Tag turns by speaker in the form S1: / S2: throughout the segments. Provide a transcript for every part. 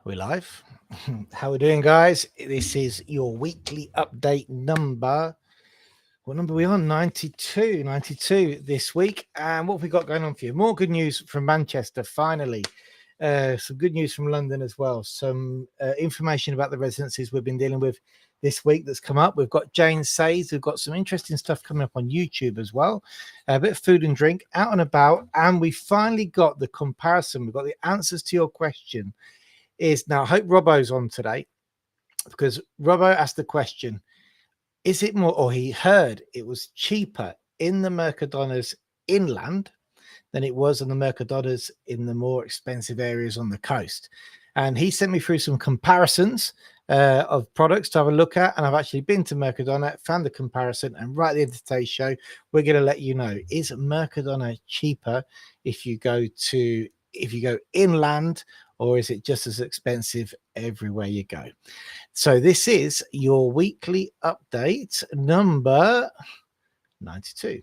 S1: We're live. How we doing, guys? This is your weekly update number. What number are we on? 92 this week. And what have we got going on for you? More good news from Manchester, finally. Some good news from London as well. Some information about the residencies we've been dealing with this week that's come up. We've got Jane Says. We've got some interesting stuff coming up on YouTube as well. A bit of food and drink out and about. And we finally got the comparison. We've got the answers to your question. Now, I hope Robbo's on today, because Robbo asked the question, is it more, or he heard it was cheaper in the Mercadonas inland than it was on the Mercadonas in the more expensive areas on the coast? And he sent me through some comparisons of products to have a look at. And I've actually been to Mercadona, found the comparison, and right at the end of today's show, we're going to let you know, is Mercadona cheaper if you go inland, or is it just as expensive everywhere you go? So this is your weekly update number 92.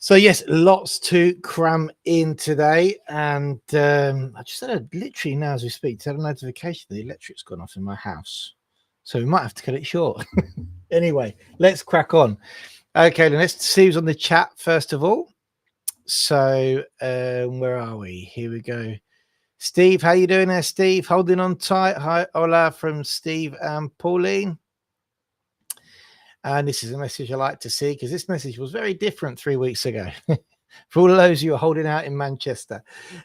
S1: So yes, lots to cram in today, and I just had literally now as we speak, had a notification the electric's gone off in my house, so we might have to cut it short. Anyway, let's crack on. Okay, then let's see who's on the chat first of all. So where are we? Here we go. Steve, how you doing there, Steve? Holding on tight. Hi, hola from Steve and Pauline. And this is a message I like to see, because this message was very different 3 weeks ago. For all of those who are holding out in Manchester.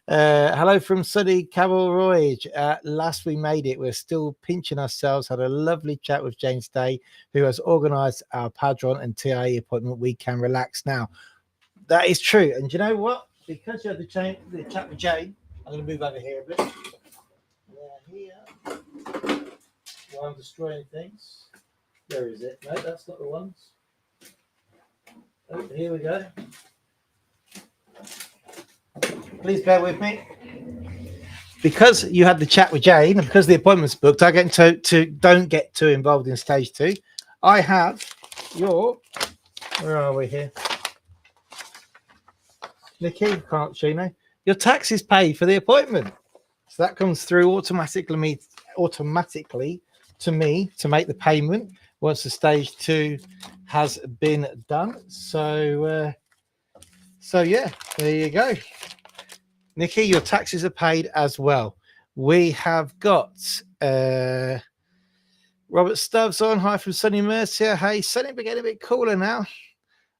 S1: Hello from sunny Cavalroy. Last we made it. We're still pinching ourselves. Had a lovely chat with James Day, who has organised our Padron and TIE appointment. We can relax now. That is true. And you know what? Because you had the chat with Jane, I'm going to move over here a bit. Here. While I'm destroying things. Where is it? No, that's not the ones. Oh, here we go. Please bear with me. Because you had the chat with Jane, and because the appointment's booked, I don't get too involved in stage 2. I have your, where are we here? Nikki, can't she know? Your tax is paid for the appointment. So that comes through automatically to me to make the payment once the stage 2 has been done. So yeah, there you go. Nikki, your taxes are paid as well. We have got Robert Stubbs on. Hi from Sunny Mercia. Hey, Sunny, we're getting a bit cooler now.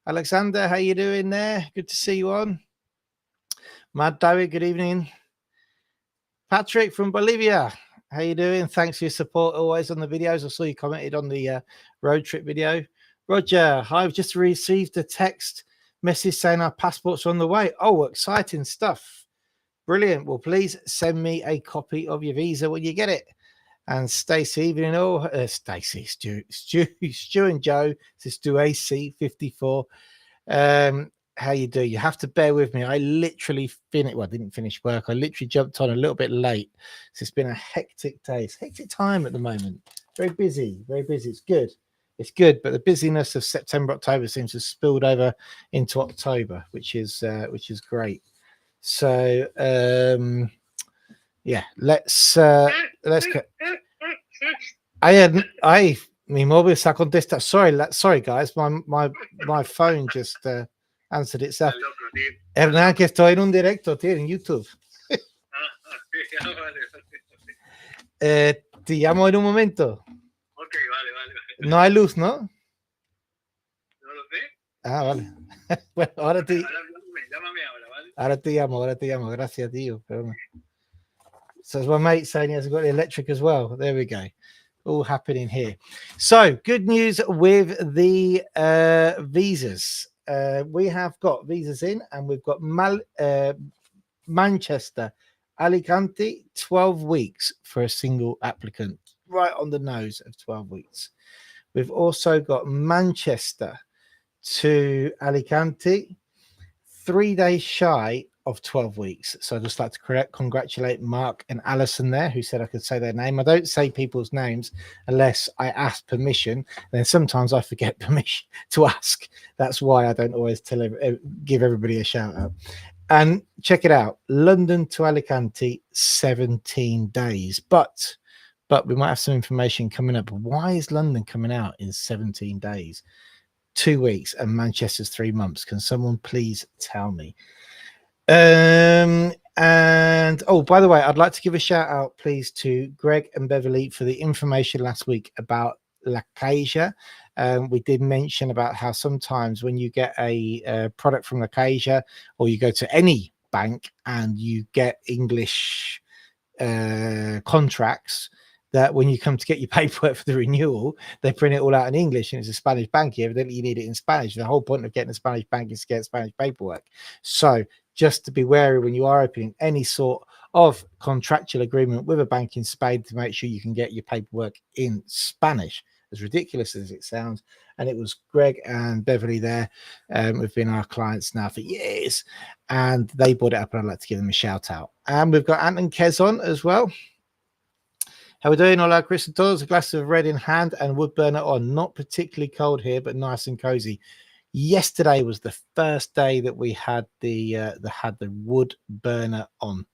S1: Alexander, how you doing there? Good to see you on. Mad David, good evening. Patrick from Bolivia. How you doing? Thanks for your support always on the videos. I saw you commented on the road trip video. Roger, I've just received a text message saying our passports are on the way. Oh, exciting stuff. Brilliant. Well, please send me a copy of your visa when you get it. And Stacey, evening all. Stacey, Stu and Joe. This is Stu AC 54. How you do? You have to bear with me. I literally didn't finish work. I literally jumped on a little bit late. So it's been a hectic day. It's hectic time at the moment. Very busy, very busy. It's good. It's good, but the busyness of September, October seems to have spilled over into October, which is great. So yeah, let's go. Mi móvil se contesta. Sorry guys, my phone just answered itself. Hernán, que estoy en un directo, tío, en YouTube. Te llamo en un momento.
S2: Ok, vale.
S1: No hay luz, ¿no?
S2: No lo sé.
S1: Ah, vale. Bueno, ahora
S2: llámame ahora, ¿vale?
S1: Ahora te llamo. Gracias, tío. So as my mate saying he hasn't got the electric as well. There we go. All happening here. So good news with the visas. We have got visas in, and we've got Manchester, Alicante, 12 weeks for a single applicant, right on the nose of 12 weeks. We've also got Manchester to Alicante, 3 days shy of 12 weeks. So I'd just like to congratulate Mark and Alison there, who said I could say their name. I don't say people's names unless I ask permission. And then sometimes I forget permission to ask. That's why I don't always give everybody a shout out. And check it out, London to Alicante, 17 days. But we might have some information coming up. Why is London coming out in 17 days? 2 weeks, and Manchester's 3 months. Can someone please tell me? And oh, by the way, I'd like to give a shout out, please, to Greg and Beverly for the information last week about La Caixa. We did mention about how sometimes when you get a product from La Caixa, or you go to any bank and you get English contracts, that when you come to get your paperwork for the renewal, they print it all out in English, and it's a Spanish bank. Evidently, you need it in Spanish. The whole point of getting a Spanish bank is to get Spanish paperwork. So just to be wary when you are opening any sort of contractual agreement with a bank in Spain, to make sure you can get your paperwork in Spanish, as ridiculous as it sounds. And it was Greg and Beverly there, who've been our clients now for years, and they brought it up, and I'd like to give them a shout out. And we've got Ant and Kez on as well. How we doing? Hola, Chris and todos. A glass of red in hand and wood burner on. Not particularly cold here, but nice and cozy. Yesterday was the first day that we had the wood burner on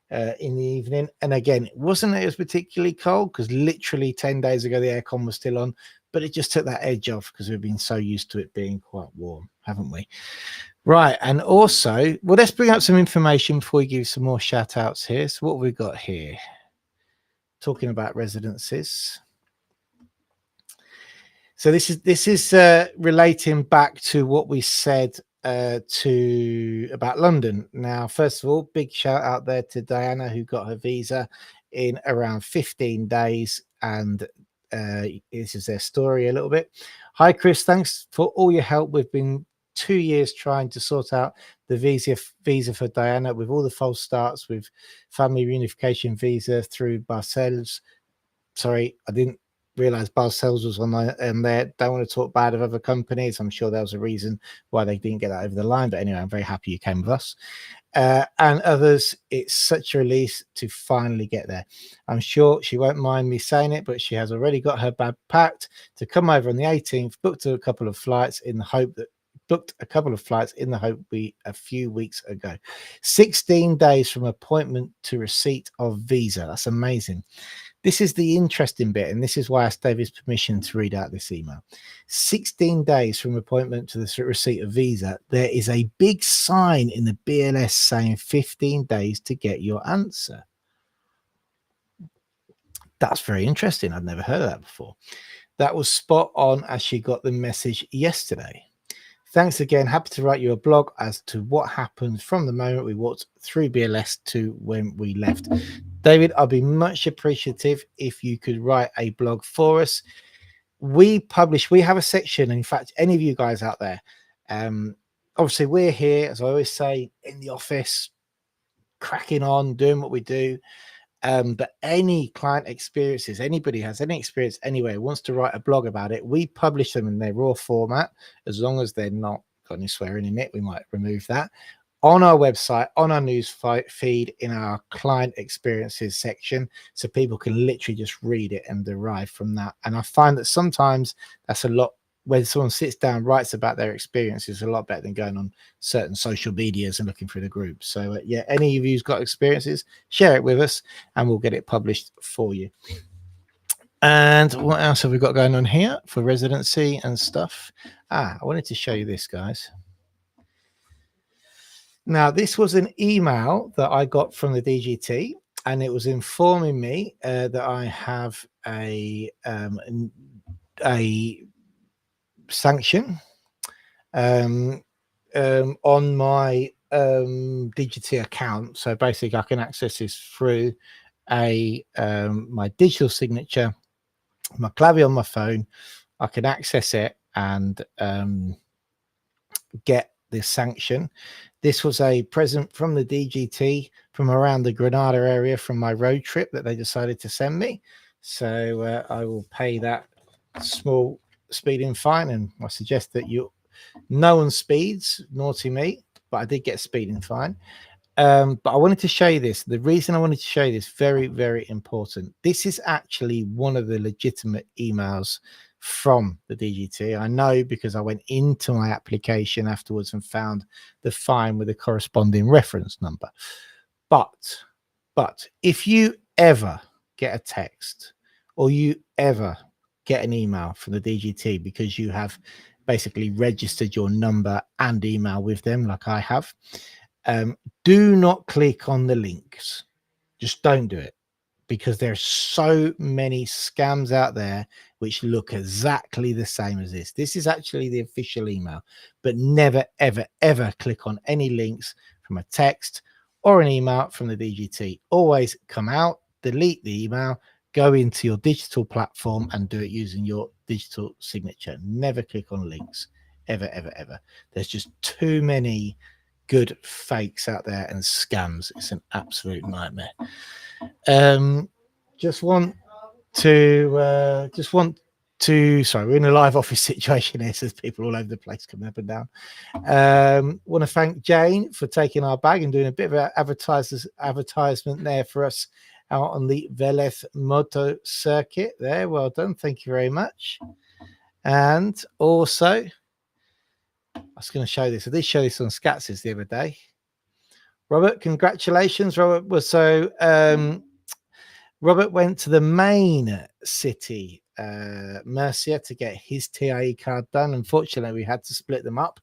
S1: in the evening. And again, it wasn't as particularly cold, because literally 10 days ago the aircon was still on, but it just took that edge off because we've been so used to it being quite warm, haven't we? Right. And also, well, let's bring up some information before we give some more shout outs here. So what have we got here? Talking about residencies. So this is relating back to what we said about London. Now, first of all, big shout out there to Diana, who got her visa in around 15 days, and this is their story a little bit. Hi, Chris. Thanks for all your help. We've been 2 years trying to sort out the visa for Diana, with all the false starts, with family reunification visa through Barcelos. Sorry, I didn't realize Barcelos was on there. Don't want to talk bad of other companies. I'm sure there was a reason why they didn't get that over the line. But anyway, I'm very happy you came with us. And others, it's such a release to finally get there. I'm sure she won't mind me saying it, but she has already got her bag packed to come over on the 18th, booked a couple of flights in the hope a few weeks ago. 16 days from appointment to receipt of visa. That's amazing. This is the interesting bit, and this is why I asked David's permission to read out this email. 16 days from appointment to the receipt of visa, there is a big sign in the BLS saying 15 days to get your answer. That's very interesting. I've never heard of that before. That was spot on, as she got the message yesterday. Thanks again. Happy to write you a blog as to what happened from the moment we walked through BLS to when we left. David, I'd be much appreciative if you could write a blog for us. We have a section. In fact, any of you guys out there, obviously we're here, as I always say, in the office, cracking on, doing what we do. But any client experiences, anybody has any experience anywhere, wants to write a blog about it, we publish them in their raw format, as long as they're not got any swearing in it. We might remove that on our website, on our news feed, in our client experiences section, so people can literally just read it and derive from that. And I find that sometimes that's a lot. When someone sits down, writes about their experiences, a lot better than going on certain social medias and looking through the group. So yeah, any of you's got experiences, share it with us and we'll get it published for you. And what else have we got going on here for residency and stuff? I wanted to show you this, guys. Now, this was an email that I got from the DGT, and it was informing me that I have a sanction on my DGT account. So basically I can access this through my digital signature, my clavi on my phone. I can access it and get this sanction. This was a present from the DGT from around the Granada area from my road trip that they decided to send me. So I will pay that small speeding fine, and I suggest that no one speeds, naughty me, but I did get a speeding fine. But I wanted to show you this. The reason I wanted to show you this, very, very important. This is actually one of the legitimate emails from the DGT. I know because I went into my application afterwards and found the fine with the corresponding reference number. But if you ever get a text or you ever get an email from the DGT because you have basically registered your number and email with them, like I have, do not click on the links. Just don't do it, because there's so many scams out there which look exactly the same as this. This is actually the official email, but never, ever, ever click on any links from a text or an email from the DGT. Always come out, delete the email, go into your digital platform and do it using your digital signature. Never click on links, ever, ever, ever. There's just too many good fakes out there and scams. It's an absolute nightmare. Just want to sorry, we're in a live office situation here, so there's people all over the place coming up and down. Want to thank Jane for taking our bag and doing a bit of an advertisement there for us out on the Velez Moto circuit there. Well done, thank you very much. And also, I was going to show this. I did show this on Scatz's the other day. Robert, congratulations. Robert went to the main city, Murcia, to get his TIE card done. Unfortunately, we had to split them up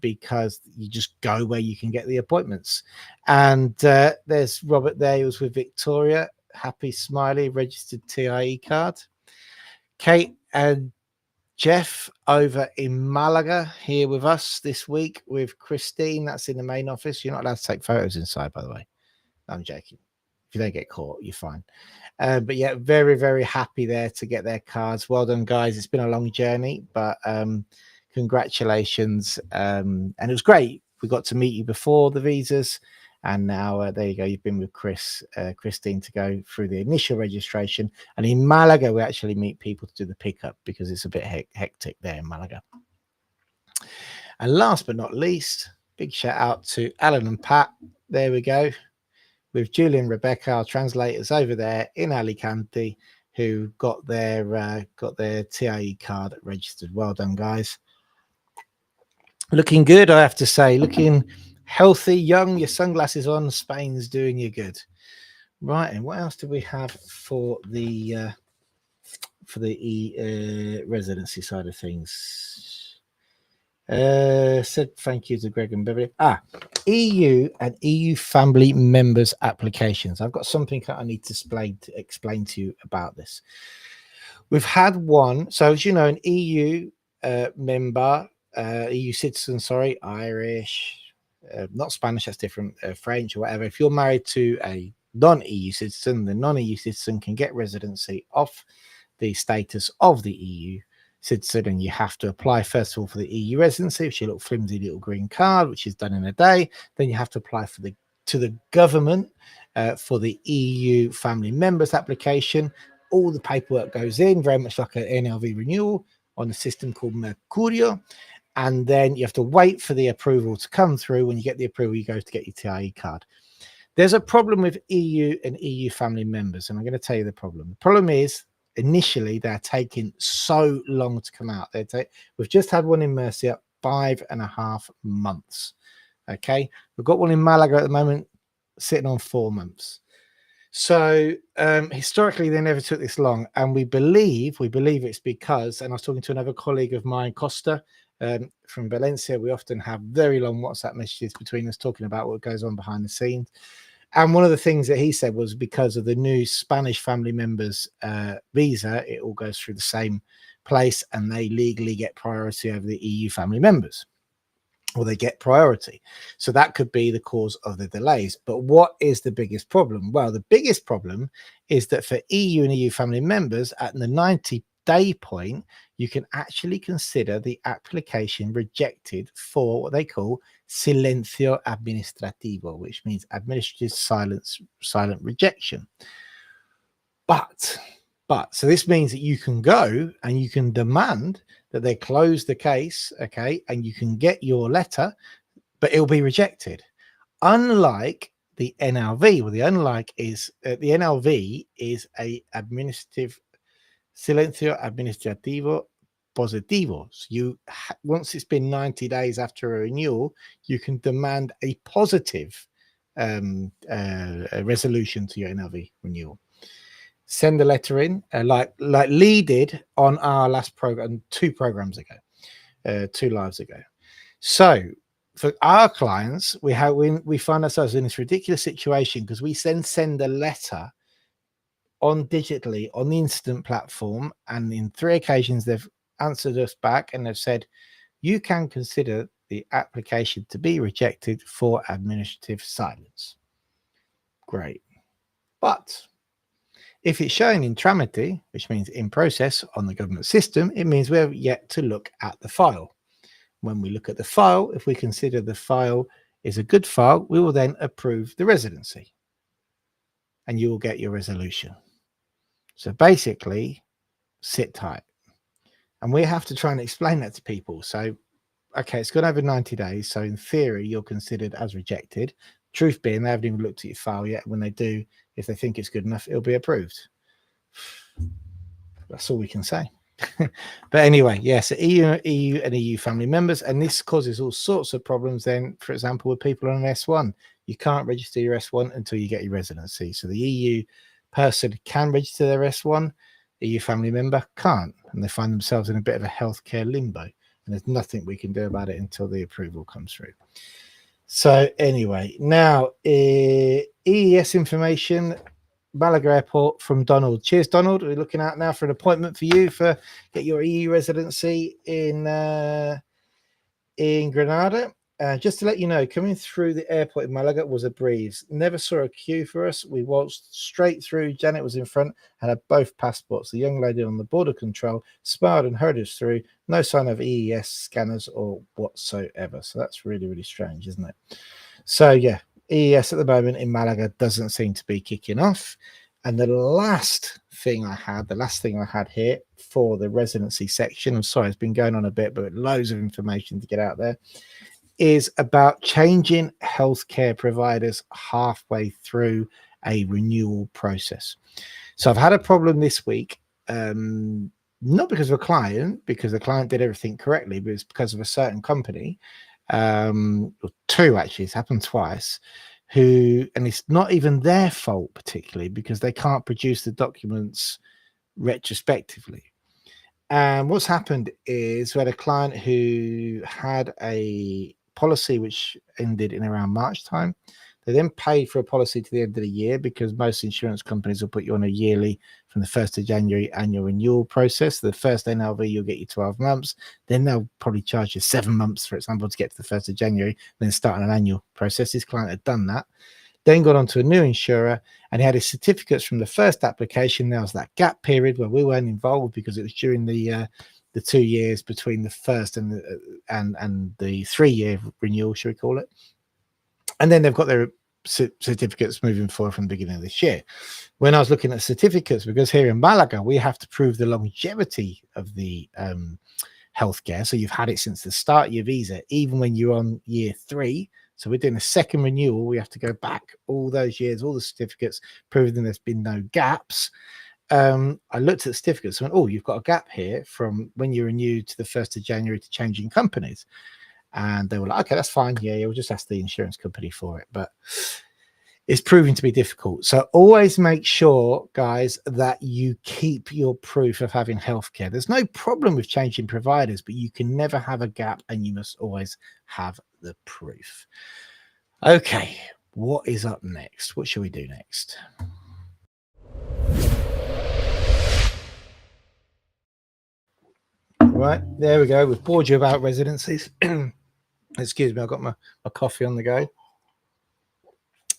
S1: because you just go where you can get the appointments. And there's Robert there. He was with Victoria. Happy, smiley, registered TIE card. Kate and Jeff over in Malaga here with us this week with Christine. That's in the main office. You're not allowed to take photos inside, by the way. I'm joking. If you don't get caught, you're fine. But yeah, very, very happy there to get their cards. Well done, guys. It's been a long journey, but congratulations. And it was great. We got to meet you before the visas. And now there you go. You've been with Christine to go through the initial registration. And in Malaga, we actually meet people to do the pickup because it's a bit hectic there in Malaga. And last but not least, big shout out to Alan and Pat. There we go. With Julie and Rebecca, our translators over there in Alicante, who got their TIE card registered. Well done, guys. Looking good, I have to say. Looking healthy, young, your sunglasses on. Spain's doing you good. Right, and what else do we have for the residency side of things? Said thank you to Greg and Beverly. EU and EU family members applications. I've got something I need to explain to you about this. We've had one. So as you know, an EU member, EU citizen, sorry, Irish, not Spanish, that's different, French or whatever. If you're married to a non-EU citizen, the non-EU citizen can get residency off the status of the EU citizen, and you have to apply first of all for the EU residency, which is a little flimsy little green card, which is done in a day. Then you have to apply to the government for the EU family members application. All the paperwork goes in, very much like an NLV renewal on a system called Mercurio. And then you have to wait for the approval to come through. When you get the approval, you go to get your TIE card. There's a problem with EU and EU family members, and I'm going to tell you the problem. The problem is, initially, they're taking so long to come out. We've just had one in Murcia, 5.5 months. Okay, we've got one in Malaga at the moment, sitting on 4 months. So historically, they never took this long, and we believe it's because. And I was talking to another colleague of mine, Costa, from Valencia. We often have very long WhatsApp messages between us talking about what goes on behind the scenes. And one of the things that he said was because of the new Spanish family members visa, it all goes through the same place and they legally get priority over the EU family members, or they get priority. So that could be the cause of the delays. But what is the biggest problem? Well, the biggest problem is that for EU and EU family members at the 90-day point, you can actually consider the application rejected for what they call silencio administrativo, which means administrative silent rejection. But so this means that you can go and you can demand that they close the case, okay, and you can get your letter, but it'll be rejected. unlike the NLV. Well, the unlike is the NLV is a administrative silencio administrativo positivo. So once it's been 90 days after a renewal, you can demand a positive a resolution to your NLV renewal. Send a letter in, like Lee did on our last program, 2 programs ago, 2 lives ago. So for our clients, we find ourselves in this ridiculous situation because we send a letter on digitally on the instant platform, and in 3 occasions they've answered us back and they've said you can consider the application to be rejected for administrative silence. Great. But if it's showing in tramite, which means in process on the government system, it means we're yet to look at the file. When we look at the file, if we consider the file is a good file, we will then approve the residency and you will get your resolution. So basically, sit tight. And we have to try and explain that to people. So, okay, it's gone over 90 days. So in theory, you're considered as rejected. Truth being, they haven't even looked at your file yet. When they do, if they think it's good enough, it'll be approved. That's all we can say. But anyway, yes, EU and EU family members, and this causes all sorts of problems then, for example, with people on an S1. You can't register your S1 until you get your residency. So the EU person can register their S1, EU family member can't, and they find themselves in a bit of a healthcare limbo, and there's nothing we can do about it until the approval comes through. So anyway, now EES information, Malaga Airport from Donald. Cheers, Donald. We're looking out now for an appointment for you for get your EU residency in Granada. Just to let you know, coming through the airport in Malaga was a breeze. Never saw a queue for us. We waltzed straight through. Janet was in front and had both passports. The young lady on the border control smiled and hurried us through. No sign of EES scanners or whatsoever. So that's really, really strange, isn't it? So yeah, EES at the moment in Malaga doesn't seem to be kicking off. And the last thing I had here for the residency section, I'm sorry, it's been going on a bit, but loads of information to get out there, is about changing healthcare providers halfway through a renewal process. So I've had a problem this week, not because of a client, because the client did everything correctly, but it's because of a certain company, or 2 actually, it's happened twice, and it's not even their fault particularly because they can't produce the documents retrospectively. And what's happened is we had a client who had a policy which ended in around March time. They then paid for a policy to the end of the year because most insurance companies will put you on a yearly from the 1st of January annual renewal process. The first NLV, you'll get you 12 months. Then they'll probably charge you 7 months, for example, to get to the 1st of January, then start an annual process. This client had done that. Then got on to a new insurer and he had his certificates from the first application. There was that gap period where we weren't involved because it was during the 2 years between the first and the 3-year renewal, should we call it? And then they've got their certificates moving forward from the beginning of this year. When I was looking at certificates, because here in Malaga, we have to prove the longevity of the healthcare. So you've had it since the start of your visa, even when you're on year 3. So we're doing a second renewal. We have to go back all those years, all the certificates, proving there's been no gaps. I looked at the certificates and went, oh, you've got a gap here from when you renewed to the 1st of January to changing companies. And they were like, okay, that's fine. Yeah, we'll just ask the insurance company for it. But it's proving to be difficult. So always make sure, guys, that you keep your proof of having healthcare. There's no problem with changing providers, but you can never have a gap and you must always have the proof. Okay, what is up next? What should we do next? Right, there we go. We've bored you about residencies. Excuse me, I've got my coffee on the go.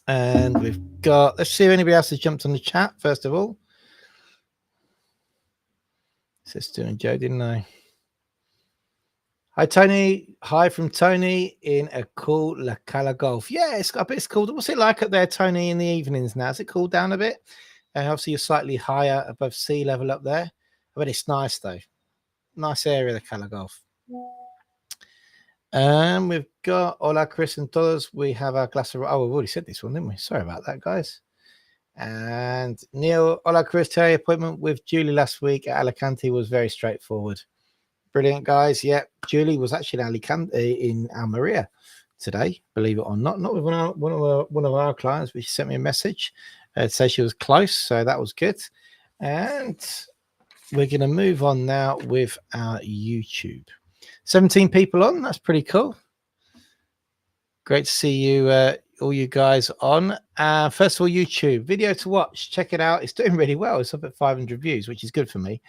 S1: And we've got, let's see if anybody else has jumped on the chat, first of all. Says Stu and Joe, didn't I? Hi, Tony. Hi from Tony in a cool La Cala Golf. Yeah, it's cooled. What's it like up there, Tony, in the evenings now? Has it cooled down a bit? Obviously, you're slightly higher above sea level up there. I bet it's nice, though. Nice area, the Cala Golf. We've got hola Chris and todos. We have our glass of we've already said this one, didn't we? Sorry about that, guys. And Neil, hola Chris, Terry appointment with Julie last week at Alicante was very straightforward. Brilliant, guys. Yeah, Julie was actually in Alicante in Almeria today, believe it or not. Not with one of our clients, but she sent me a message to say she was close, so that was good. And we're going to move on now with our YouTube. 17 people on. That's pretty cool. Great to see you, all you guys on. First of all, YouTube video to watch. Check it out. It's doing really well. It's up at 500 views, which is good for me.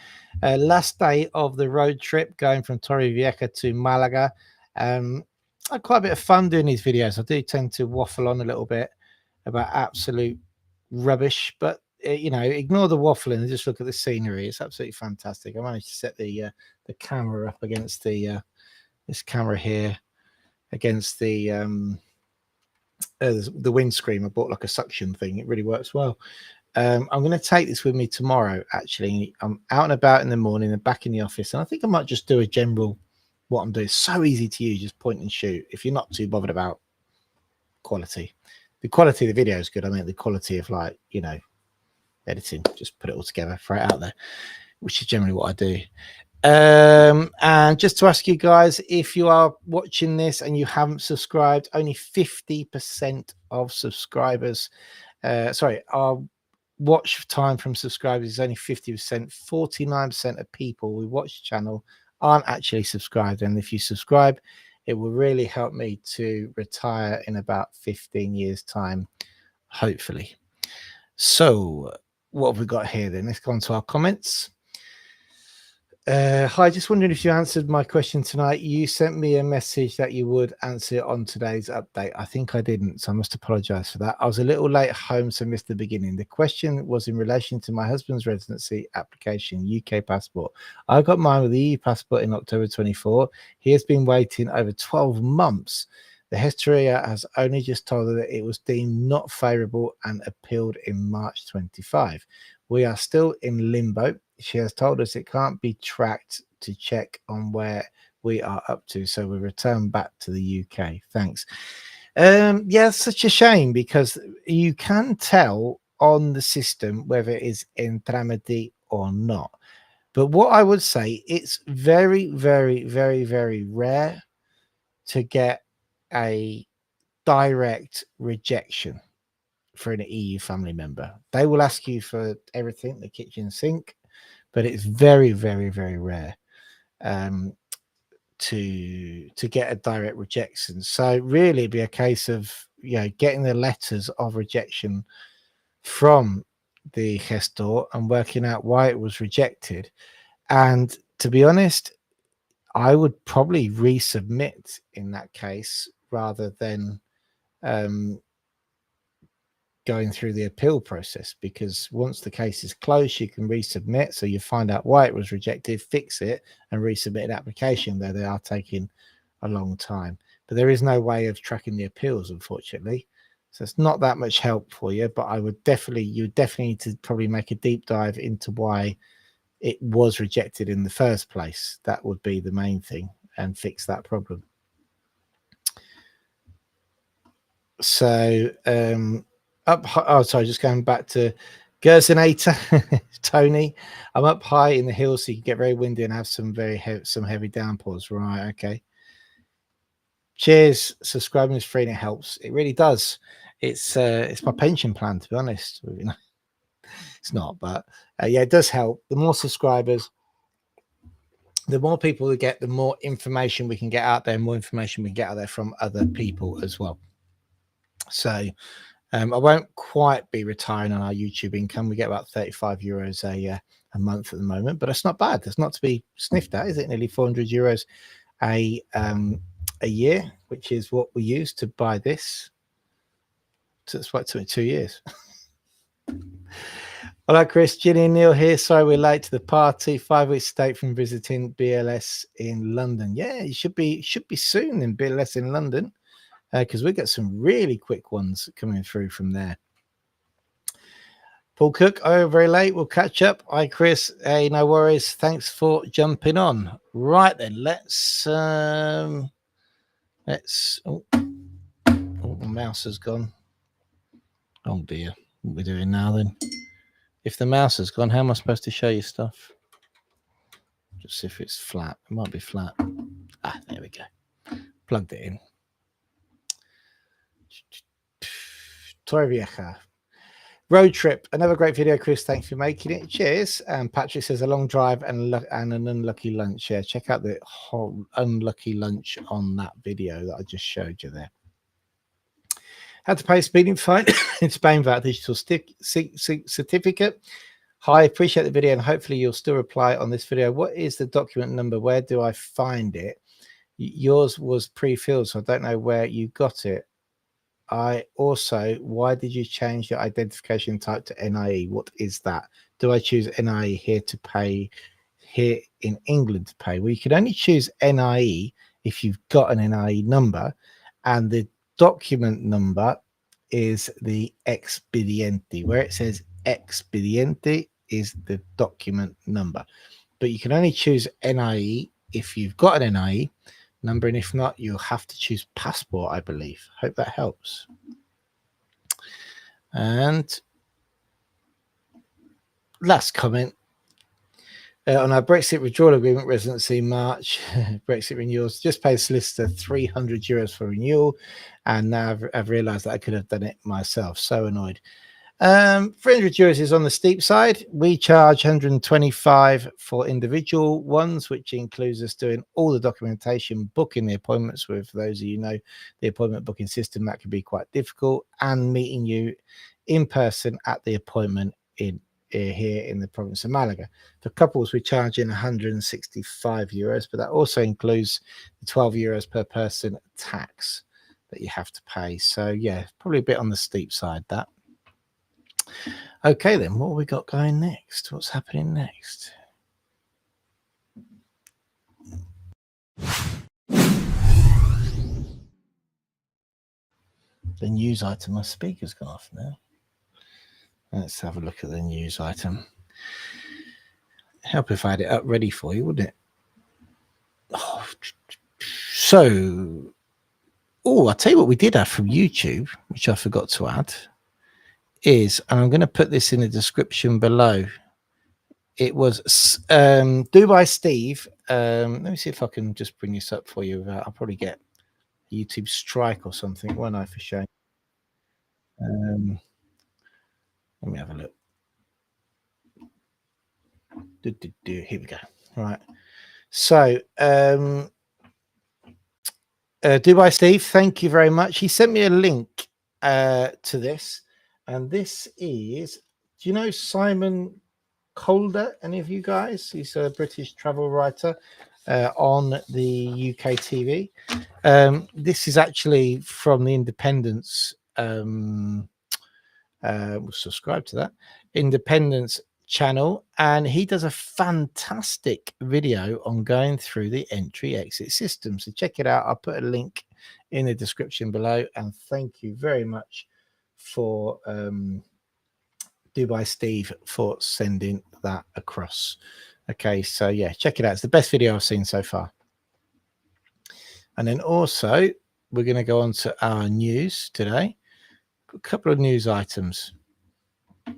S1: Last day of the road trip going from Torrevieja to Malaga. I had quite a bit of fun doing these videos. I do tend to waffle on a little bit about absolute rubbish, but ignore the waffling and just look at the scenery. It's absolutely fantastic. I managed to set the camera up against the this camera here against the windscreen. I bought like a suction thing. It really works well. I'm going to take this with me tomorrow. Actually, I'm out and about in the morning and back in the office, and I think I might just do a general what I'm doing. It's so easy to use, just point and shoot. If you're not too bothered about quality, the quality of the video is good. I mean, the quality of editing, just put it all together, throw it out there, which is generally what I do. And just to ask you guys, if you are watching this and you haven't subscribed, only 50% of subscribers, our watch time from subscribers is only 50%. 49% of people who watch the channel aren't actually subscribed. And if you subscribe, it will really help me to retire in about 15 years time, hopefully. So what have we got here then? Let's go on to our comments. Hi, just wondering if you answered my question tonight. You sent me a message that you would answer it on today's update. I think I didn't, so I must apologize for that. I was a little late home, so missed the beginning. The question was in relation to my husband's residency application, UK passport. I got mine with the EU passport in October 24. He has been waiting over 12 months. The Hestoria has only just told her that it was deemed not favorable and appealed in March 25. We are still in limbo. She has told us it can't be tracked to check on where we are up to, so we return back to the UK. Thanks. Yeah, it's such a shame because you can tell on the system whether it is in tramite or not. But what I would say, it's very, very, very, very rare to get a direct rejection for an EU family member. They will ask you for everything, the kitchen sink, but it's very, very, very rare to get a direct rejection. So really it'd be a case of getting the letters of rejection from the gestor and working out why it was rejected. And to be honest, I would probably resubmit in that case rather than going through the appeal process, because once the case is closed, you can resubmit. So you find out why it was rejected, fix it, and resubmit an application, though they are taking a long time. But there is no way of tracking the appeals, unfortunately. So it's not that much help for you, but you would definitely need to probably make a deep dive into why it was rejected in the first place. That would be the main thing, and fix that problem. So just going back to Gersinator, Tony. I'm up high in the hills, so you can get very windy and have some heavy downpours. Right, okay. Cheers. Subscribing is free and it helps. It really does. It's my pension plan, to be honest. It's not, but yeah, it does help. The more subscribers, the more people we get, the more information we can get out there, more information we can get out there from other people as well. So I won't quite be retiring on our YouTube income. We get about 35 euros a month at the moment, but that's not bad. That's not to be sniffed at, is it? Nearly 400 euros a year, which is what we use to buy this. So it's what, 2 years. Hello, Chris, Ginny and Neil here. Sorry we're late to the party. 5 weeks straight from visiting BLS in London. Yeah, you should be soon in BLS in London, because we got some really quick ones coming through from there. Paul Cook, very late. We'll catch up. Hi, Chris. Hey, no worries. Thanks for jumping on. Right then, let's Let's. Oh, the mouse has gone. Oh dear. What are we doing now then? If the mouse has gone, how am I supposed to show you stuff? Just see if it's flat. It might be flat. Ah, there we go. Plugged it in. Torre Vieja. Road trip. Another great video, Chris. Thanks for making it. Cheers. And Patrick says a long drive and an unlucky lunch. Yeah, check out the whole unlucky lunch on that video that I just showed you there. How to pay a speeding fine in Spain without digital certificate. Hi, appreciate the video and hopefully you'll still reply on this video. What is the document number? Where do I find it? Yours was pre-filled, so I don't know where you got it. Why did you change your identification type to NIE? What is that? Do I choose NIE here to pay, here in England to pay? Well, you can only choose NIE if you've got an NIE number, and the document number is the expediente. Where it says expediente is the document number, but you can only choose NIE if you've got an NIE number, and if not, you'll have to choose passport, I believe. Hope that helps. And last comment on our Brexit withdrawal agreement, Residency March, Brexit renewals, just paid solicitor €300 for renewal, and now I've realised that I could have done it myself. So annoyed. €300 is on the steep side. We charge 125 for individual ones, which includes us doing all the documentation, booking the appointments. With those of you know the appointment booking system, that can be quite difficult, and meeting you in person at the appointment here in the province of Malaga. For couples, we're charging €165, but that also includes the €12 per person tax that you have to pay. So yeah, probably a bit on the steep side, that. Okay, then, what have we got going next? What's happening next? The news item. My speaker's gone off now. Let's have a look at the news item. Help if I had it up ready for you, wouldn't it? Oh, so, I'll tell you what we did have from YouTube, which I forgot to add, is, and I'm going to put this in the description below. It was Dubai Steve. Let me see if I can just bring this up for you. I'll probably get a YouTube strike or something, won't I, for showing? Let me have a look. Here we go. All right. So, Dubai Steve, thank you very much. He sent me a link to this, and this is, do you know Simon Calder? Any of you guys? He's a British travel writer on the UK TV. This is actually from the Independence. We'll subscribe to that Independence channel, and he does a fantastic video on going through the entry exit system. So check it out. I'll put a link in the description below, and thank you very much for Dubai Steve for sending that across. Okay, so yeah, check it out. It's the best video I've seen so far. And then also we're going to go on to our news today. A couple of news items. Here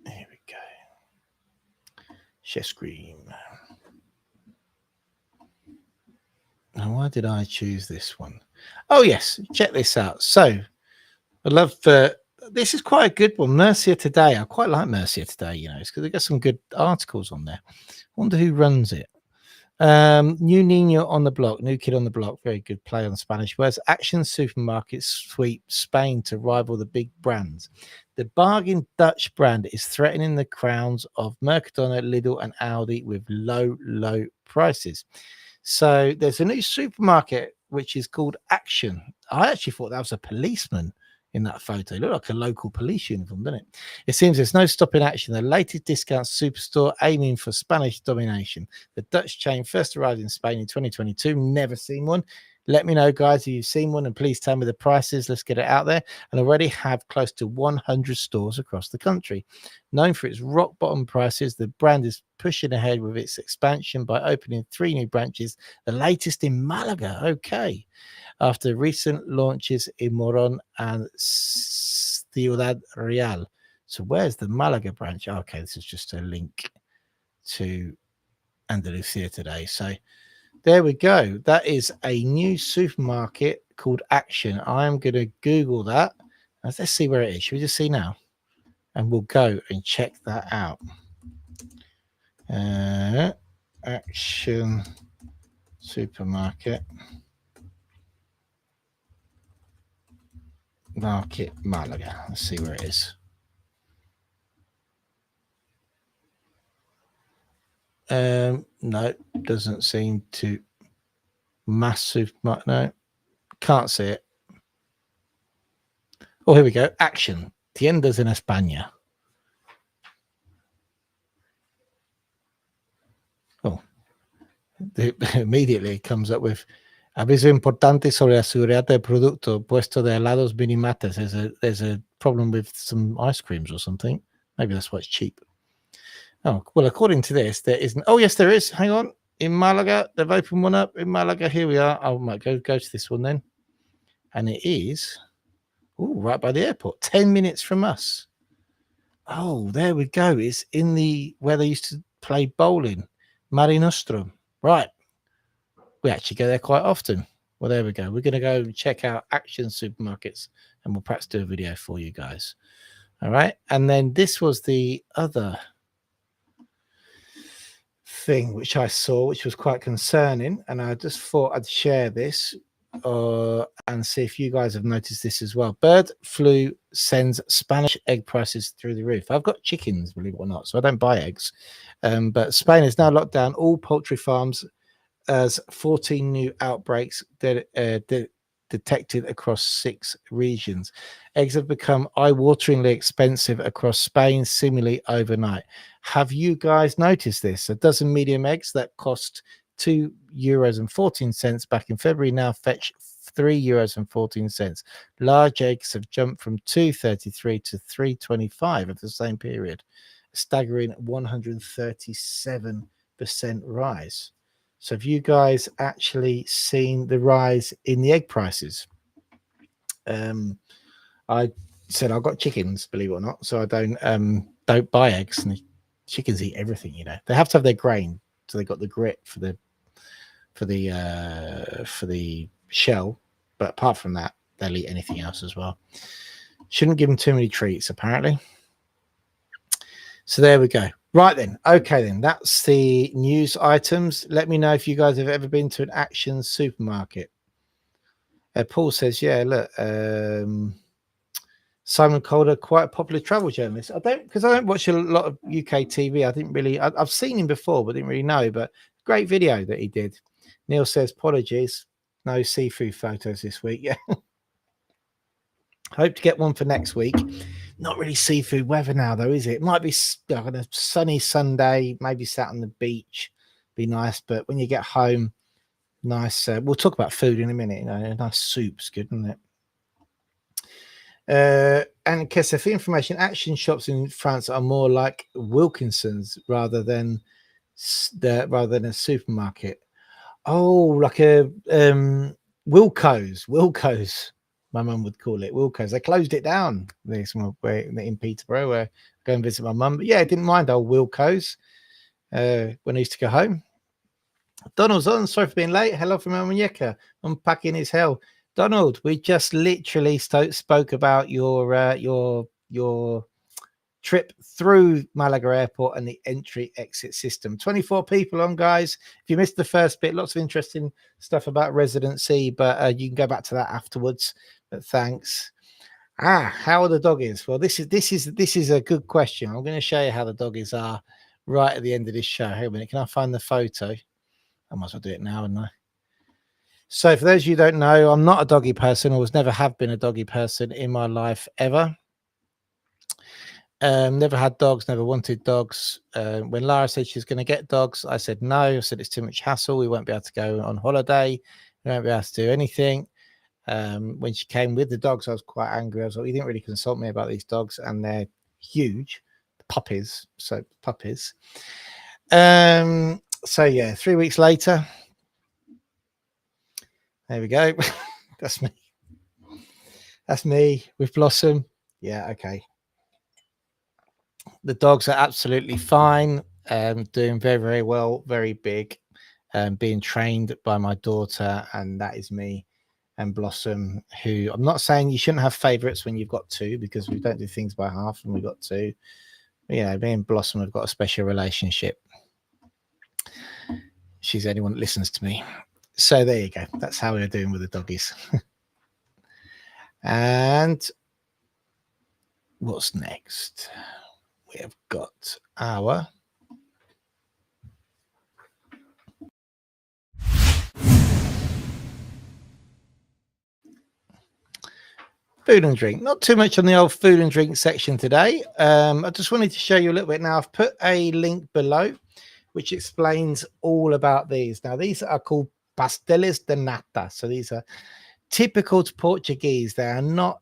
S1: we go. Share screen. Now, why did I choose this one? Oh yes, check this out. So I love this is quite a good one. Mercia Today. I quite like Mercia Today, you know, it's because they got some good articles on there. I wonder who runs it. New Nino on the block, new kid on the block. Very good play on Spanish words. Action supermarkets sweep Spain to rival the big brands. The bargain Dutch brand is threatening the crowns of Mercadona, Lidl, and Aldi with low prices. So there's a new supermarket which is called Action. I actually thought that was a policeman in that photo. It looked like a local police uniform, doesn't it? It seems there's no stopping Action, the latest discount superstore aiming for Spanish domination. The Dutch chain first arrived in Spain in 2022, never seen one. Let me know, guys, if you've seen one, and please tell me the prices. Let's get it out there. And already have close to 100 stores across the country. Known for its rock bottom prices, the brand is pushing ahead with its expansion by opening 3 new branches, the latest in Malaga. Okay. After recent launches in Moron and Ciudad Real. So where's the Malaga branch? Okay, this is just a link to Andalusia today. So there we go. That is a new supermarket called Action. I'm going to Google that. Let's see where it is. Should we just see now? And we'll go and check that out. Action supermarket. Market Malaga. Let's see where it is. No, doesn't seem to. Massive. No, can't see it. Oh, here we go. Action. Tiendas en España. Oh, immediately it comes up with aviso importante sobre la seguridad del producto puesto de helados minimates. There's a problem with some ice creams or something. Maybe that's why it's cheap. Oh, well, according to this, there isn't. Oh, yes, there is. Hang on. In Malaga, they've opened one up in Malaga. Here we are. I might go to this one then. And it is right by the airport, 10 minutes from us. Oh, there we go. It's in the where they used to play bowling, Mare Nostrum. Right. We actually go there quite often. Well, there we go. We're going to go and check out Action supermarkets, and we'll perhaps do a video for you guys. All right. And then this was the other thing which I saw, which was quite concerning, and I just thought I'd share this and see if you guys have noticed this as well. Bird flu sends Spanish egg prices through the roof. I've got chickens, believe it or not, so I don't buy eggs. But Spain has now locked down all poultry farms as 14 new outbreaks detected across 6 regions. Eggs have become eye-wateringly expensive across Spain, seemingly overnight. Have you guys noticed this? A dozen medium eggs that cost €2.14 back in February now fetch €3.14. Large eggs have jumped from $2.33 to $3.25 of the same period, a staggering 137% rise. So have you guys actually seen the rise in the egg prices? I said I've got chickens, believe it or not, so I don't buy eggs. And the chickens eat everything, you know. They have to have their grain, so they got the grit for the shell. But apart from that, they'll eat anything else as well. Shouldn't give them too many treats, apparently. So there we go. Right then. Okay then. That's the news items. Let me know if you guys have ever been to an Action supermarket. Paul says, yeah, look, Simon Calder, quite a popular travel journalist. I don't watch a lot of UK TV. I've seen him before, but didn't really know. But great video that he did. Neil says, apologies, no seafood photos this week. Yeah. Hope to get one for next week. Not really seafood weather now, though, is it? It might be a sunny Sunday, maybe sat on the beach, be nice. But when you get home, nice. We'll talk about food in a minute. You know, a nice soup's good, isn't it? And Kesef information: Action shops in France are more like Wilkinson's rather than a supermarket. Oh, like a Wilco's. My mum would call it Wilco's. They closed it down. There's in Peterborough where I go and visit my mum. But yeah, I didn't mind old Wilco's when I used to go home. Donald's on. Sorry for being late. Hello from Muñeca. Unpacking his hell. Donald, we just literally spoke about your trip through Malaga Airport and the entry-exit system. 24 people on, guys. If you missed the first bit, lots of interesting stuff about Residency, but you can go back to that afterwards. But thanks. How are the doggies? Well, this is a good question. I'm going to show you how the doggies are right at the end of this show. Hang on a minute. Can I find the photo? I might as well do it now, wouldn't I? So for those of you who don't know, I'm not a doggy person. I never have been a doggy person in my life ever. Never had dogs, never wanted dogs. When Lara said she's going to get dogs, I said no. I said it's too much hassle. We won't be able to go on holiday. We won't be able to do anything. When she came with the dogs, I was quite angry. I was like, you didn't really consult me about these dogs, and they're huge puppies. So puppies. So yeah, 3 weeks later, there we go. That's me. That's me with Blossom. Yeah, okay. The dogs are absolutely fine. Doing very, very well, very big. Being trained by my daughter, and that is me and Blossom, who I'm not saying you shouldn't have favorites when you've got two, because we don't do things by half and we've got two. But, you know, me and Blossom have got a special relationship. She's the only one that listens to me. So there you go. That's how we're doing with the doggies. And what's next? We have got our food and drink. Not too much on the old food and drink section today. I just wanted to show you a little bit now. I've put a link below which explains all about these. Now, these are called pasteles de nata. So these are typical to Portuguese. They are not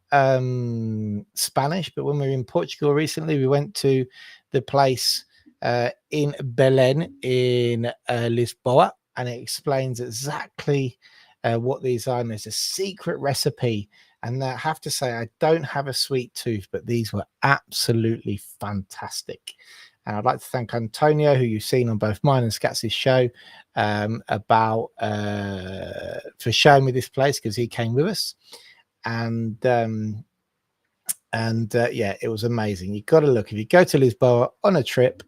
S1: Spanish, but when we were in Portugal recently, we went to the place in Belém in Lisboa, and it explains exactly what these are. And there's a secret recipe. And I have to say, I don't have a sweet tooth, but these were absolutely fantastic. And I'd like to thank Antonio, who you've seen on both mine and Scatz's show, for showing me this place, because he came with us. And yeah, it was amazing. You've got to look. If you go to Lisboa on a trip,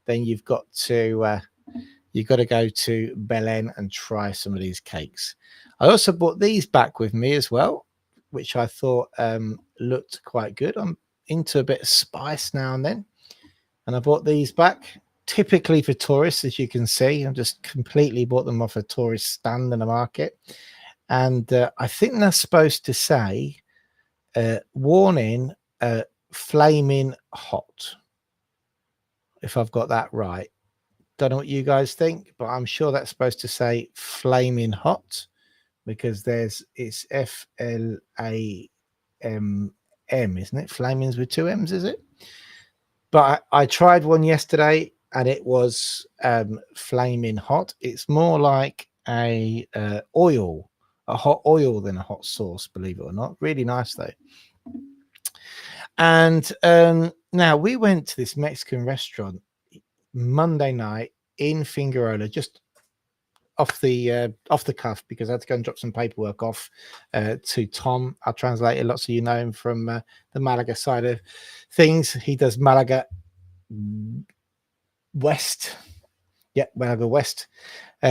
S1: then you've got to go to Belém and try some of these cakes. I also bought these back with me as well, which I thought looked quite good. I'm into a bit of spice now and then. And I bought these back, typically for tourists, as you can see. I just completely bought them off a tourist stand in the market. And I think they're supposed to say, warning, flaming hot, if I've got that right. Don't know what you guys think, but I'm sure that's supposed to say flaming hot, because it's FLAMM, isn't it? Flaming's with two M's, is it? But I tried one yesterday, and it was flaming hot. It's more like a hot oil than a hot sauce, believe it or not. Really nice though. And now we went to this Mexican restaurant Monday night in Figueroa, just off the cuff, because I had to go and drop some paperwork off to Tom, our translator. Lots of you know him from the Malaga side of things. He does Malaga West, Malaga West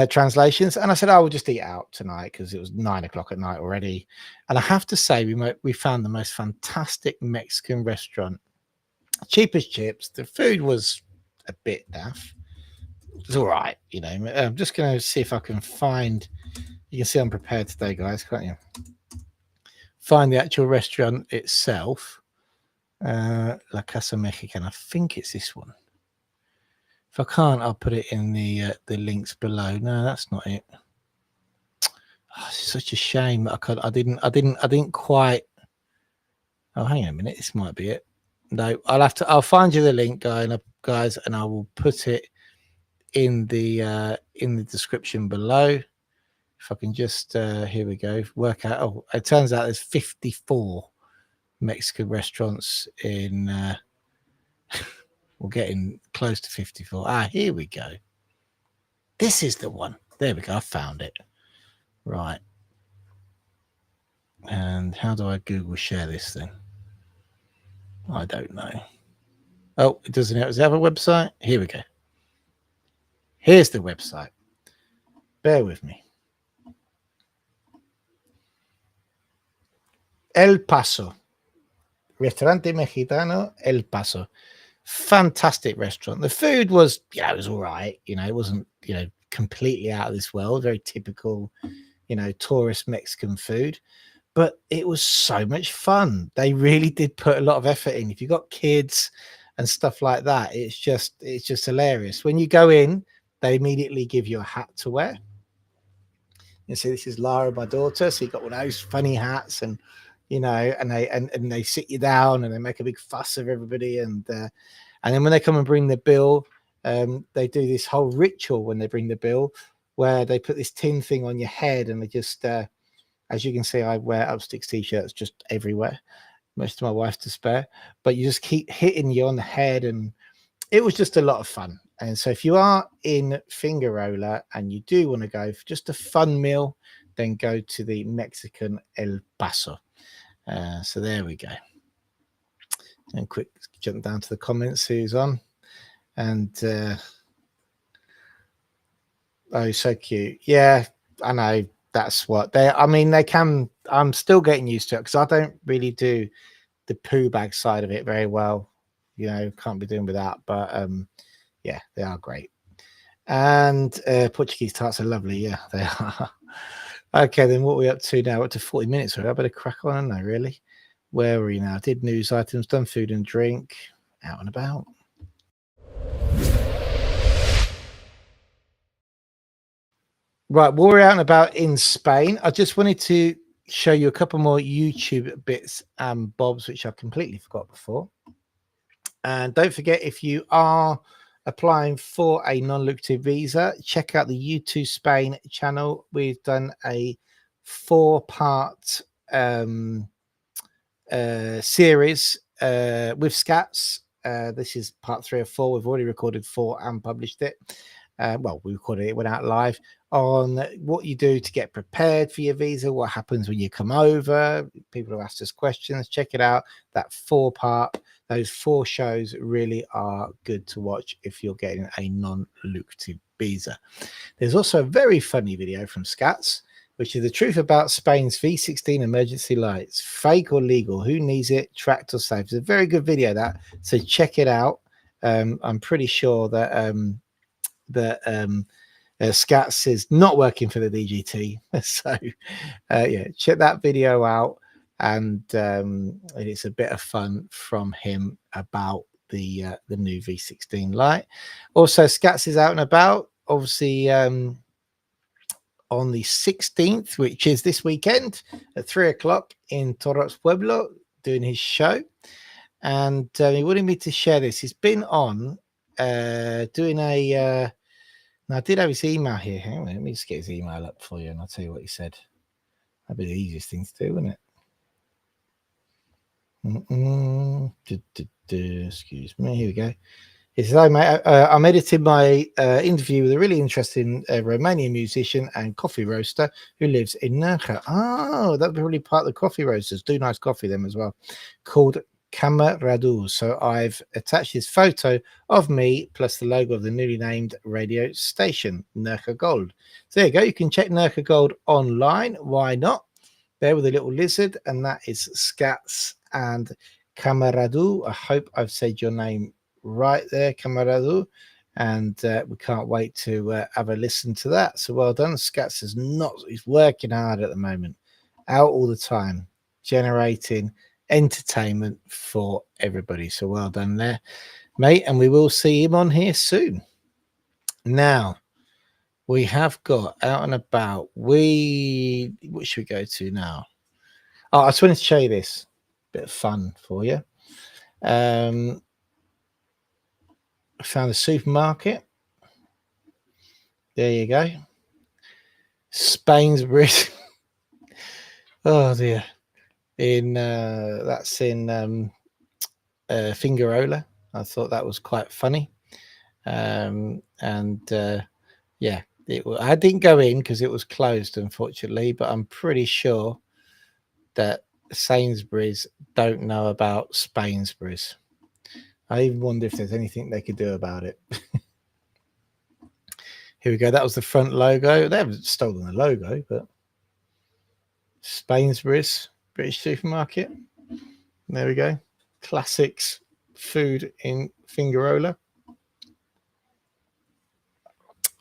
S1: translations. And I said, we'll just eat out tonight, because it was 9 o'clock at night already. And I have to say, we found the most fantastic Mexican restaurant. Cheap as chips. The food was a bit naff. It's all right, you know. I'm just going to see if I can find. You can see I'm prepared today, guys, can't you? Find the actual restaurant itself. La Casa Mexicana. I think it's this one. If I can't, I'll put it in the links below. No, that's not it. Oh, it's such a shame. I didn't quite. Oh, hang on a minute. This might be it. No, I'll find you the link, guys, and I will put it in the description below. If I can just here we go, work out. Oh, it turns out there's 54 Mexican restaurants in we're getting close to 54. Here we go. This is the one. There we go. I found it. Right. And how do I Google share this thing? I don't know. Oh, it doesn't. Does it have a website? Here we go. Here's the website. Bear with me. El Paso. Restaurante Mexicano El Paso. Fantastic restaurant. The food was, it was all right. It wasn't, completely out of this world. Very typical, tourist Mexican food. But it was so much fun. They really did put a lot of effort in. If you've got kids and stuff like that, it's just hilarious. When you go in, they immediately give you a hat to wear. You see, this is Lara, my daughter. So you got one of those funny hats, and you know, and they sit you down and they make a big fuss of everybody, and then when they come and bring the bill, they do this whole ritual when they bring the bill, where they put this tin thing on your head, and they just, as you can see, I wear Upsticks t-shirts just everywhere, most of my wife to spare, but you just keep hitting you on the head, and it was just a lot of fun. And so if you are in Fingerola and you do want to go for just a fun meal, then go to the Mexican El Paso. So there we go. And quick jump down to the comments, who's on. And oh, so cute. Yeah, I know. That's what they can. I'm still getting used to it because I don't really do the poo bag side of it very well. You know, can't be doing with that. But yeah, they are great. And Portuguese tarts are lovely. Yeah, they are. Okay, then what are we up to now? We're up to 40 minutes. I better crack on, haven't I, really? Where are we now? Did news items, done food and drink, out and about. Right, while we're out and about in Spain, I just wanted to show you a couple more YouTube bits and bobs, which I completely forgot before. And don't forget, if you are applying for a non-lucrative visa, check out the UpsticksSpain channel. We've done a 4-part series with scats. This is part 3 or 4. We've already recorded 4 and published it. Well, we recorded it, went out live on what you do to get prepared for your visa, what happens when you come over. People have asked us questions. Check it out. That 4-part, those 4 shows really are good to watch if you're getting a non-lucrative visa. There's also a very funny video from Scats, which is the truth about Spain's V16 emergency lights. Fake or legal? Who needs it? Tracked or safe? It's a very good video, that. So check it out. I'm pretty sure that Scats is not working for the DGT. So yeah, check that video out. And it's a bit of fun from him about the new V16 light. Also, Scats is out and about, obviously, on the 16th, which is this weekend at 3 o'clock in Torres Pueblo, doing his show. And he wanted me to share this. He's been on doing a now I did have his email here. Hang on, let me just get his email up for you, and I'll tell you what he said. That'd be the easiest thing to do, wouldn't it? Excuse me. Here we go. He says, "Hi, mate. I'm editing my interview with a really interesting Romanian musician and coffee roaster who lives in Nerja." Oh, that'd be really part of the coffee roasters. Do nice coffee, them as well. Called Camaradu. So I've attached his photo of me plus the logo of the newly named radio station, Nerja Gold. So there you go. You can check Nerja Gold online. Why not? There with a little lizard, and that is Scats and Camaradu. I hope I've said your name right there, Camaradu. And we can't wait to have a listen to that. So well done. Scats is he's working hard at the moment, out all the time, generating entertainment for everybody. So well done there, mate. And we will see him on here soon. Now we have got out and about. What should we go to now? Oh, I just wanted to show you this bit of fun for you. I found a supermarket. There you go. Spainsbury's. Oh dear. That's in Fingerola. I thought that was quite funny. Yeah, I didn't go in because it was closed, unfortunately, but I'm pretty sure that Sainsbury's don't know about Spainsbury's. I even wonder if there's anything they could do about it. Here we go. That was the front logo. They haven't stolen the logo, but Spainsbury's, British supermarket. There we go. Classics food in Fingerola.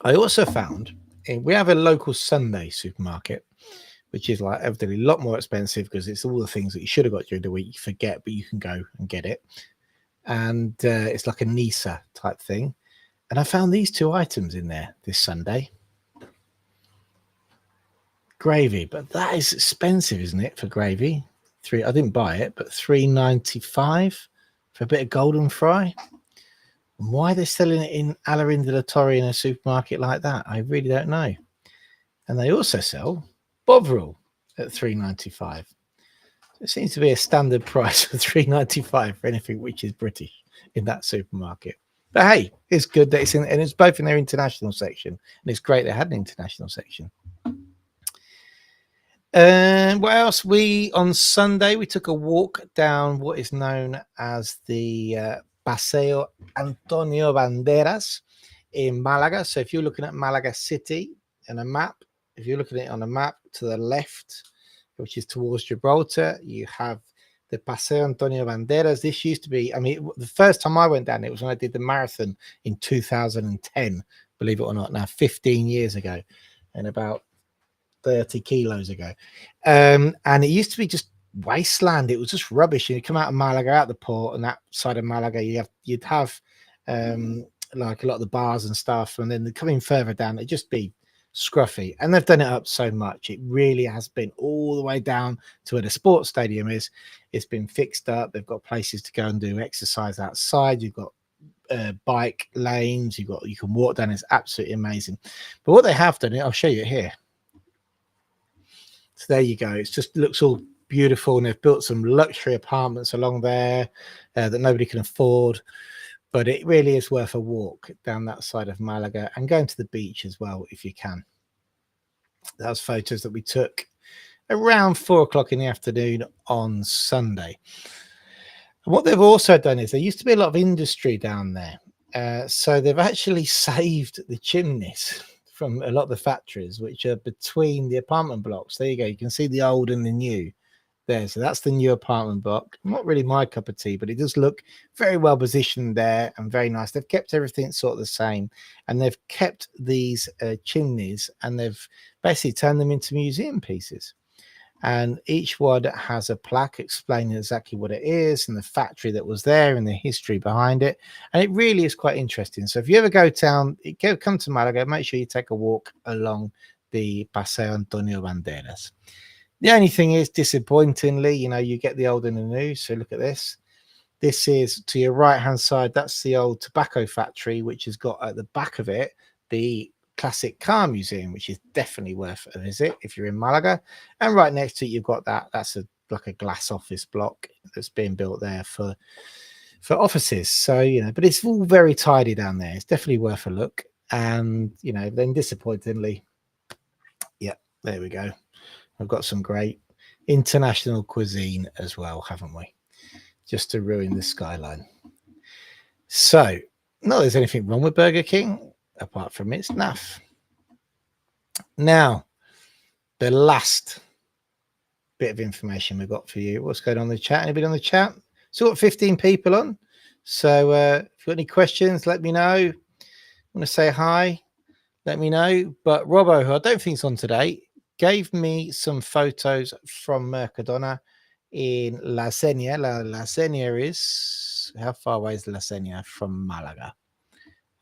S1: I also found we have a local Sunday supermarket, which is like evidently a lot more expensive because it's all the things that you should have got during the week you forget, but you can go and get it. And it's like a Nisa type thing. And I found these 2 items in there this Sunday. gravy, but that is expensive, isn't it, for gravy? I didn't buy it, but $3.95 for a bit of golden fry. And why they're selling it in Alarin de la Torre in a supermarket like that, I really don't know. And they also sell Bovril at $3.95. It seems to be a standard price of $3.95 for anything which is British in that supermarket. But hey, it's good that it's in, and it's both in their international section, and it's great they had an international section. And what else? On Sunday we took a walk down what is known as the Paseo Antonio Banderas in Malaga. So if you're looking at Malaga city on a map, if you're looking at it on a map to the left, which is towards Gibraltar, you have the Paseo Antonio Banderas. This used to be, I mean, the first time I went down, it was when I did the marathon in 2010, believe it or not, now 15 years ago, and about 30 kilos ago. And it used to be just wasteland. It was just rubbish. You come out of Malaga, out the port, and that side of Malaga, you'd have like a lot of the bars and stuff, and then coming further down, it'd just be scruffy. And they've done it up so much. It really has been all the way down to where the sports stadium is. It's been fixed up. They've got places to go and do exercise outside. You've got bike lanes. You can walk down. It's absolutely amazing. But what they have done, I'll show you here. So there you go. It just looks all beautiful, and they've built some luxury apartments along there that nobody can afford. But it really is worth a walk down that side of Malaga and going to the beach as well if you can. Those photos that we took around 4 o'clock in the afternoon on Sunday. And what they've also done is there used to be a lot of industry down there. So they've actually saved the chimneys from a lot of the factories, which are between the apartment blocks. There you go. You can see the old and the new there. So that's the new apartment block. Not really my cup of tea, but it does look very well positioned there and very nice. They've kept everything sort of the same, and they've kept these chimneys, and they've basically turned them into museum pieces. And each one has a plaque explaining exactly what it is and the factory that was there and the history behind it. And it really is quite interesting. So if you ever come to Malaga, make sure you take a walk along the Paseo Antonio Banderas. The only thing is, disappointingly, you get the old and the new. So look at this. This is to your right-hand side. That's the old tobacco factory, which has got at the back of it the classic car museum, which is definitely worth a visit if you're in Malaga. And right next to it, you've got that's like a glass office block that's being built there for offices. So but it's all very tidy down there. It's definitely worth a look. And then disappointingly, yeah, there we go. I've got some great international cuisine as well, haven't we? Just to ruin the skyline. So, not there's anything wrong with Burger King, apart from its naff. Now, the last bit of information we've got for you. What's going on in the chat? Anybody on the chat? So, we've got 15 people on. So, if you've got any questions, let me know. Want to say hi? Let me know. But Robbo, who I don't think is on today, gave me some photos from Mercadona in La Senia. La Senia is, how far away is La Senia from Malaga?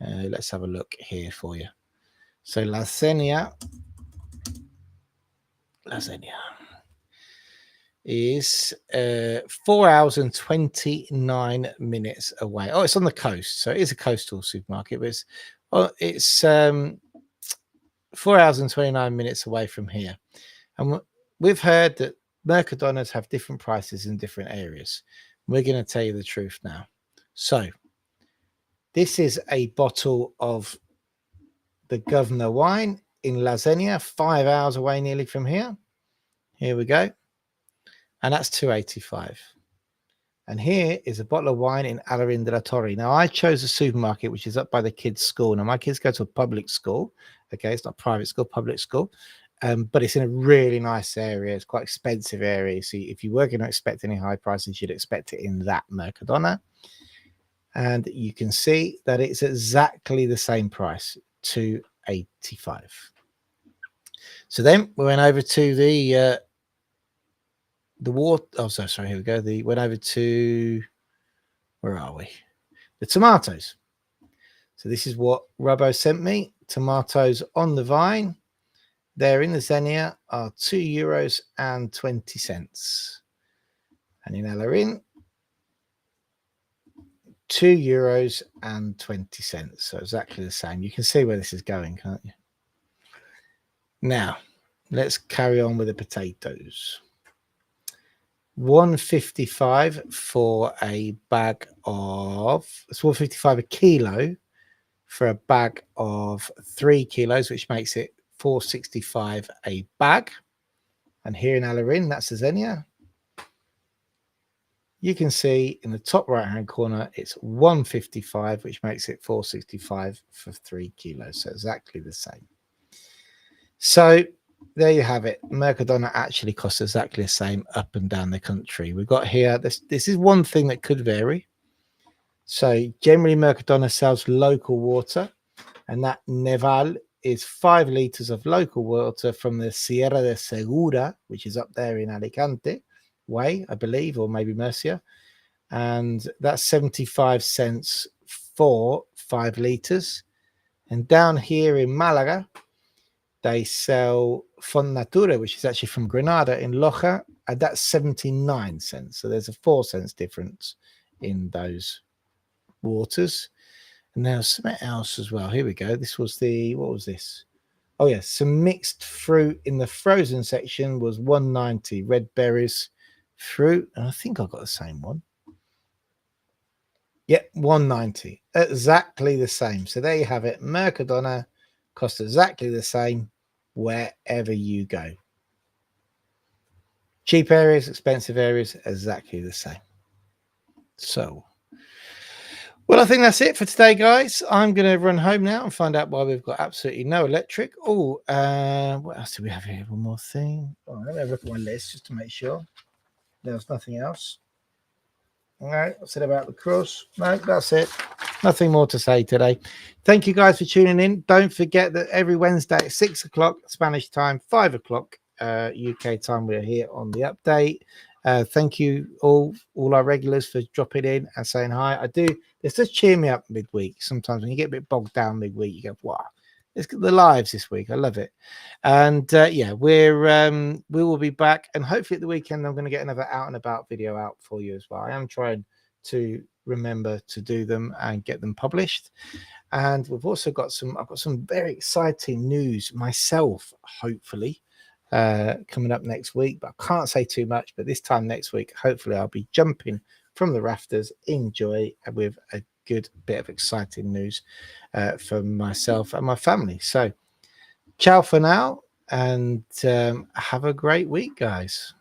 S1: Let's have a look here for you. So La Senia is 4 hours and 29 minutes away. Oh, it's on the coast, so it is a coastal supermarket, but it's 4 hours and 29 minutes away from here. And we've heard that Mercadonas have different prices in different areas. We're going to tell you the truth now. So this is a bottle of the Governor wine in La Senia, 5 hours away nearly from here. Here we go. And that's $2.85. And here is a bottle of wine in Alarin de la Torre. Now, I chose a supermarket which is up by the kids' school. Now, my kids go to a public school. Okay, it's not private school, public school. But it's in a really nice area. It's quite expensive area. So if you were going to expect any high prices, you'd expect it in that Mercadona. And you can see that it's exactly the same price, $2.85. So then we went over to the water. Oh, sorry. Here we go. Went over to, where are we? The tomatoes. So this is what Rubbo sent me. Tomatoes on the vine. there in the Xenia are €2.20. And in Alarin, €2.20. So exactly the same. You can see where this is going, can't you? Now, let's carry on with the potatoes. $1.55 for a bag of, it's $1.55 a kilo for a bag of 3 kilos, which makes it $4.65 a bag. And here in Alarin, that's the Xenia. You can see in the top right hand corner, it's $1.55, which makes it $4.65 for 3 kilos. So exactly the same. So there you have it. Mercadona actually costs exactly the same up and down the country. We've got here, this is one thing that could vary. So generally Mercadona sells local water, and that Neval is 5 litres of local water from the Sierra de Segura, which is up there in Alicante way, I believe, or maybe Murcia. And that's 75 cents for 5 litres. And down here in Malaga, they sell Font Natura, which is actually from Granada in Loja, and that's 79 cents. So there's a 4 cents difference in those waters. And now something else as well. Here we go. This was the, what was this? Oh yeah, some mixed fruit in the frozen section was $1.90. Red berries, fruit, and I think I got the same one. Yep, $1.90. Exactly the same. So there you have it. Mercadona costs exactly the same wherever you go. Cheap areas, expensive areas, exactly the same. So, well, I think that's it for today, guys. I'm going to run home now and find out why we've got absolutely no electric. Oh, what else do we have here? One more thing. Oh, let me have a look at my list just to make sure there's nothing else. All right, I said about the cross. No, that's it. Nothing more to say today. Thank you guys for tuning in. Don't forget that every Wednesday at 6 o'clock Spanish time, 5 o'clock UK time, we're here on the update. Thank you all our regulars for dropping in and saying hi. This does cheer me up midweek. Sometimes when you get a bit bogged down midweek, you go, wow, let's get the lives this week. I love it. And yeah, we will be back, and hopefully at the weekend I'm going to get another out and about video out for you as well. I am trying to remember to do them and get them published. And we've also got I've got some very exciting news myself, hopefully, coming up next week, but I can't say too much. But this time next week, hopefully I'll be jumping from the rafters in joy with a good bit of exciting news for myself and my family. So ciao for now, and have a great week, guys.